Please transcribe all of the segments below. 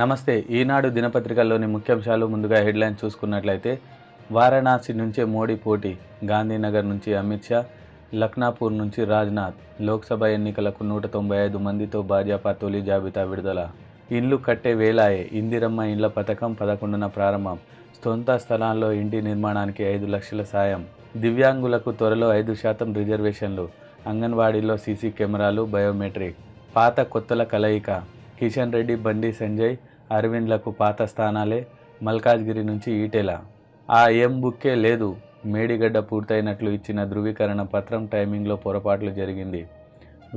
నమస్తే. ఈనాడు దినపత్రికల్లోని ముఖ్యాంశాలు ముందుగా హెడ్లైన్ చూసుకున్నట్లయితే, వారణాసి నుంచే మోడీ పోటీ, గాంధీనగర్ నుంచి అమిత్ షా, లఖ్నాపూర్ నుంచి రాజ్నాథ్, లోక్సభ ఎన్నికలకు 195 మందితో భాజపా తొలి జాబితా విడుదల. ఇల్లు కట్టే వేళాయే, ఇందిరమ్మ ఇండ్ల పథకం 11న ప్రారంభం. సొంత స్థలాల్లో ఇంటి నిర్మాణానికి 5 లక్షల సాయం. దివ్యాంగులకు త్వరలో 5% రిజర్వేషన్లు. అంగన్వాడీలో సీసీ కెమెరాలు, బయోమెట్రిక్. పాత కొత్తల కలయిక. కిషన్ రెడ్డి, బండి సంజయ్, అరవింద్లకు పాత స్థానాలే. మల్కాజ్గిరి నుంచి ఈటెల. ఆ బుక్కే లేదు. మేడిగడ్డ పూర్తయినట్లు ఇచ్చిన ధృవీకరణ పత్రం టైమింగ్లో పొరపాట్లు జరిగింది.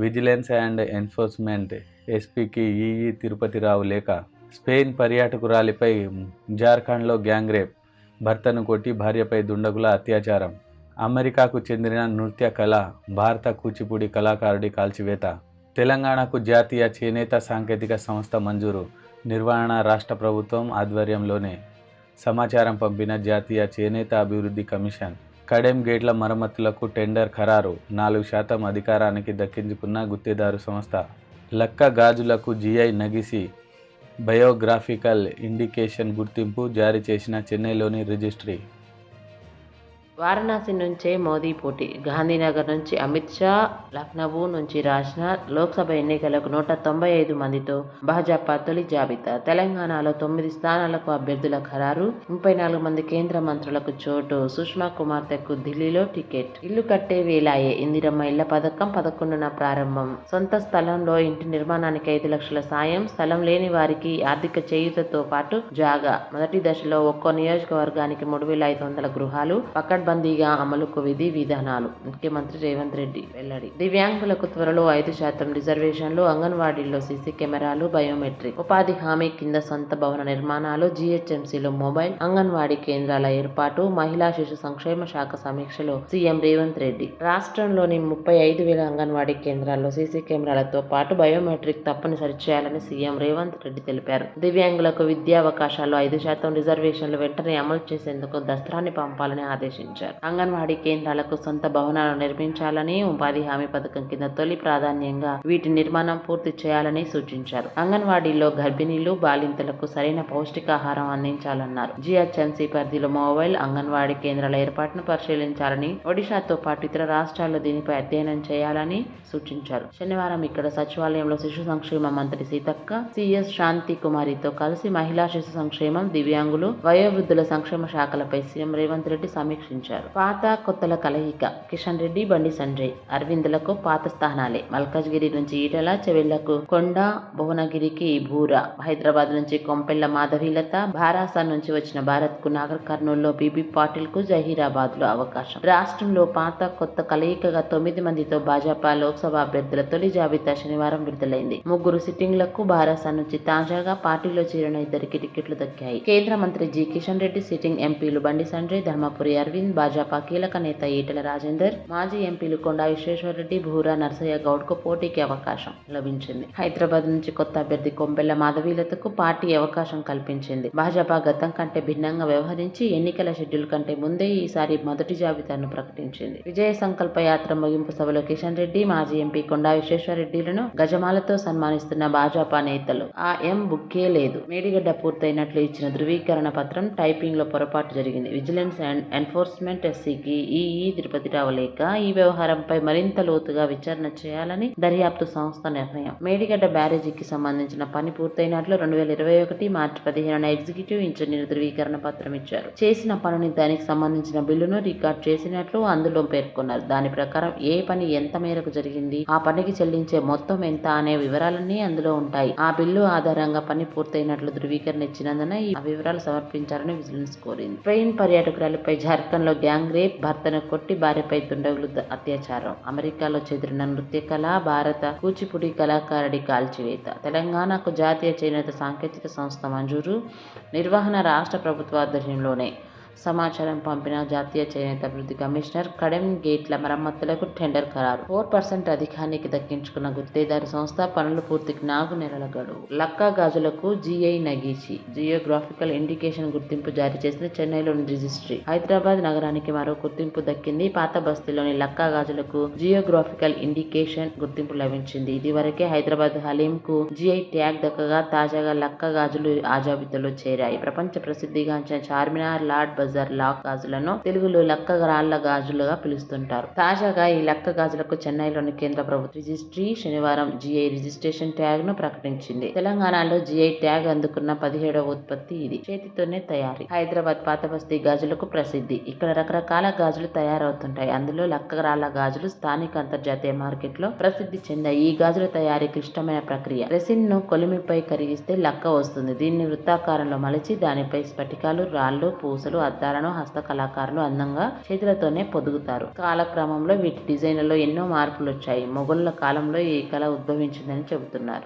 విజిలెన్స్ అండ్ ఎన్ఫోర్స్మెంట్ ఎస్పీకి ఈఈ తిరుపతిరావు లేఖ. స్పెయిన్ పర్యాటకురాలిపై జార్ఖండ్లో గ్యాంగ్ రేప్. భర్తను కొట్టి భార్యపై దుండగుల అత్యాచారం. అమెరికాకు చెందిన నృత్య కళ, భారత కూచిపూడి కళాకారుడి కాల్చివేత. తెలంగాణకు జాతీయ చేనేత సాంకేతిక సంస్థ మంజూరు. నిర్వహణ రాష్ట్ర ప్రభుత్వం ఆధ్వర్యంలోనే. సమాచారం పంపిన జాతీయ చేనేత అభివృద్ధి కమిషన్. కడెం గేట్ల మరమ్మతులకు టెండర్ ఖరారు. 4% అధికారానికి దక్కించుకున్న గుత్తేదారు సంస్థ. లక్క గాజులకు జీఐ నగిసి బయోగ్రాఫికల్ ఇండికేషన్ గుర్తింపు జారీ చేసిన చెన్నైలోని రిజిస్ట్రీ. వారణాసి నుంచే మోదీ పోటీ, గాంధీనగర్ నుంచి అమిత్ షా, లఖ్నవూ నుంచి రాజ్నాథ్, లోక్సభ ఎన్నికలకు 195 మందితో భాజపా తొలి జాబితా. తెలంగాణలో 9 స్థానాలకు అభ్యర్థుల ఖరారు. 34 మంది కేంద్ర మంత్రులకు చోటు. సుష్మా కుమార్తెకు ఢిల్లీలో టికెట్. ఇల్లు కట్టే వేళాయే, ఇందిరమ్మ ఇళ్ల పథకం 11న ప్రారంభం. సొంత స్థలంలో ఇంటి నిర్మాణానికి 5 లక్షల సాయం. స్థలం లేని వారికి ఆర్థిక చేయూతతో పాటు జాగా. మొదటి దశలో ఒక్కో నియోజకవర్గానికి 3500 గృహాలు. బందీగా అమలుకు విధి విధానాలు. ముఖ్యమంత్రి రేవంత్ రెడ్డి వెల్లడి. దివ్యాంగులకు త్వరలో 5% రిజర్వేషన్లు. అంగన్వాడీల్లో సీసీ కెమెరాలు, బయోమెట్రిక్. ఉపాధి హామీ కింద సొంత భవన నిర్మాణాలు. జీహెచ్ఎంసీలో మొబైల్ అంగన్వాడీ కేంద్రాల ఏర్పాటు. మహిళా శిశు సంక్షేమ శాఖ సమీక్షలో సీఎం రేవంత్ రెడ్డి. రాష్ట్రంలోని 35,000 అంగన్వాడీ కేంద్రాల్లో సీసీ కెమెరాలతో పాటు బయోమెట్రిక్ తప్పనిసరి చేయాలని సీఎం రేవంత్ రెడ్డి తెలిపారు. దివ్యాంగులకు విద్యావకాశాల్లో 5% రిజర్వేషన్లు వెంటనే అమలు చేసేందుకు దస్త్రాన్ని పంపాలని ఆదేశించారు. అంగన్వాడీ కేంద్రాలకు సొంత భవనాలు నిర్మించాలని, ఉపాధి హామీ పథకం కింద తొలి ప్రాధాన్యంగా వీటి నిర్మాణం పూర్తి చేయాలని సూచించారు. అంగన్వాడీల్లో గర్భిణీలు, బాలింతలకు సరైన పౌష్టికాహారం అందించాలన్నారు. జీహెచ్ఎంసీ పరిధిలో మొబైల్ అంగన్వాడీ కేంద్రాల ఏర్పాటును పరిశీలించాలని, ఒడిశాతో పాటు ఇతర రాష్ట్రాల్లో దీనిపై అధ్యయనం చేయాలని సూచించారు. శనివారం ఇక్కడ సచివాలయంలో శిశు సంక్షేమ మంత్రి సీతక్క, సిఎస్ శాంతి కుమారితో కలిసి మహిళా శిశు సంక్షేమం, దివ్యాంగులు, వయోవృద్ధుల సంక్షేమ శాఖలపై సీఎం రేవంత్ రెడ్డి సమీక్షించారు. పాత కొత్తల కలయిక. కిషన్ రెడ్డి, బండి సంజయ్, అరవింద్లకు పాత స్థానాలే. మల్కాజ్గిరి నుంచి ఈటెల, చెవెళ్లకు కొండ, భువనగిరికి బూరా. హైదరాబాద్ నుంచి కొంపెళ్ల మాధవీలత, బారాసా నుంచి వచ్చిన భారత్ కు నాగర్ కర్నూలులో బీబీ పాటిల్ కు, జహీరాబాద్ లో అవకాశం. రాష్ట్రంలో పాత కొత్త కలయికగా 9 మందితో భాజపా లోక్సభ అభ్యర్థుల తొలి జాబితా శనివారం విడుదలైంది. 3 సిట్టింగ్లకు బారాసా నుంచి తాజాగా పార్టీలో చేరిన 2కి టికెట్లు దక్కాయి. కేంద్ర మంత్రి జి కిషన్ రెడ్డి, సిట్టింగ్ ఎంపీలు బండి సంజయ్, ధర్మపురి అరవింద్, భాజపా కీలక నేత ఈటెల రాజేందర్, మాజీ ఎంపీలు కొండా విశ్వేశ్వరరెడ్డి, బూరా నర్సయ్య గౌడ్కు పోటీకి అవకాశం లభించింది. హైదరాబాద్ నుంచి కొత్త అభ్యర్థి కొంపెళ్ల మాధవీలతకు పార్టీ అవకాశం కల్పించింది. భాజపా గతం కంటే భిన్నంగా వ్యవహరించి ఎన్నికల షెడ్యూల్ కంటే ముందే ఈసారి మొదటి జాబితాను ప్రకటించింది. విజయ సంకల్ప యాత్ర ముగింపు సభలో కిషన్ రెడ్డి, మాజీ ఎంపీ కొండా విశ్వేశ్వరరెడ్డిలను గజమాలతో సన్మానిస్తున్న భాజపా నేతలు. ఆ బుక్కే లేదు. మేడిగడ్డ పూర్తయినట్లు ఇచ్చిన ధృవీకరణ పత్రం టైపింగ్ లో పొరపాటు జరిగింది. విజిలెన్స్ అండ్ ఎన్ఫోర్స్మెంట్ ఎస్సీకి ఈఈ తిరుపతిరావు లేఖ. ఈ వ్యవహారంపై మరింత లోతుగా విచారణ చేయాలని దర్యాప్తు సంస్థ నిర్ణయం. మేడిగడ్డ బ్యారేజీకి సంబంధించిన పని పూర్తయినట్లు 2021 మార్చి 15న ఎగ్జిక్యూటివ్ ఇంజనీర్ ధృవీకరణ పత్రం ఇచ్చారు. చేసిన పనిని, దానికి సంబంధించిన బిల్లును రికార్డ్ చేసినట్లు అందులో పేర్కొన్నారు. దాని ప్రకారం ఏ పని ఎంత మేరకు జరిగింది, ఆ పనికి చెల్లించే మొత్తం ఎంత అనే వివరాలన్నీ అందులో ఉంటాయి. ఆ బిల్లు ఆధారంగా పని పూర్తయినట్లు ధృవీకరణ ఇచ్చినందున ఆ వివరాలు సమర్పించాలని విజిలెన్స్ కోరింది. స్పెయిన్ పర్యాటకురాలిపై జార్ఖండ్ లో గ్యాంగ్ రేప్. భర్తను కొట్టి భార్యపై దుండగులు అత్యాచారం. అమెరికాలో చెదిరిన నృత్య కళ, భారత కూచిపూడి కళాకారుడి కాల్చివేత. తెలంగాణకు జాతీయ చేనేత సాంకేతిక సంస్థ మంజూరు. నిర్వహణ రాష్ట్ర ప్రభుత్వ ఆధ్వర్యంలోనే. సమాచారం పంపిన జాతీయ చేనేత అభివృద్ధి కమిషనర్ కడెం గేట్ల మరమ్మతులకు టెండర్ ఖరారు. 4% అధికారానికి దక్కించుకున్న గుత్తేదారు సంస్థ పనులు పూర్తికి 4 నెలల గడువు. లక్కా గాజులకు జీఐ నగీచి జియోగ్రాఫికల్ ఇండికేషన్ గుర్తింపు జారీ చేసింది చెన్నైలోని రిజిస్ట్రీ. హైదరాబాద్ నగరానికి మరో గుర్తింపు దక్కింది. పాత బస్తీలోని లక్కా గాజులకు జియోగ్రాఫికల్ ఇండికేషన్ గుర్తింపు లభించింది. ఇదివరకే హైదరాబాద్ హలీం కు జీఐ ట్యాగ్ దక్కగా తాజాగా లక్కా గాజులు ఆ జాబితాలో చేరాయి. ప్రపంచ ప్రసిద్ధిగాంచిన చార్మినార్, లార్డ్ బజార్ లాక్ గాజులను తెలుగులో లక్క రాళ్ల గాజులుగా పిలుస్తుంటారు. తాజాగా ఈ లక్క గాజులకు చెన్నైలోని కేంద్ర ప్రభుత్వ రిజిస్ట్రీ శనివారం జీఐ రిజిస్ట్రేషన్ ట్యాగ్ ను ప్రకటించింది. తెలంగాణలో జీఐ ట్యాగ్ అందుకున్న 17వ ఉత్పత్తి ఇది. చేతితోనే తయారీ. హైదరాబాద్ పాత బస్తీ గాజులకు ప్రసిద్ధి. ఇక్కడ రకరకాల గాజులు తయారవుతుంటాయి. అందులో లక్క రాళ్ల గాజులు స్థానిక అంతర్జాతీయ మార్కెట్లో ప్రసిద్ధి చెందాయి. ఈ గాజుల తయారీ క్లిష్టమైన ప్రక్రియ. రెసిన్ ను కొలిమిపై కరిగిస్తే లక్క వస్తుంది. దీన్ని వృత్తాకారంలో మలిచి దానిపై స్ఫటికాలు, రాళ్లు, పూసలు, అద్దాలను హస్తకళాకారులు అందంగా చేతులతోనే పొదుగుతారు. కాలక్రమంలో వీటి డిజైన్లలో ఎన్నో మార్పులు వచ్చాయి. మొఘలుల కాలంలో ఈ కళ ఉద్భవించిందని చెబుతున్నారు.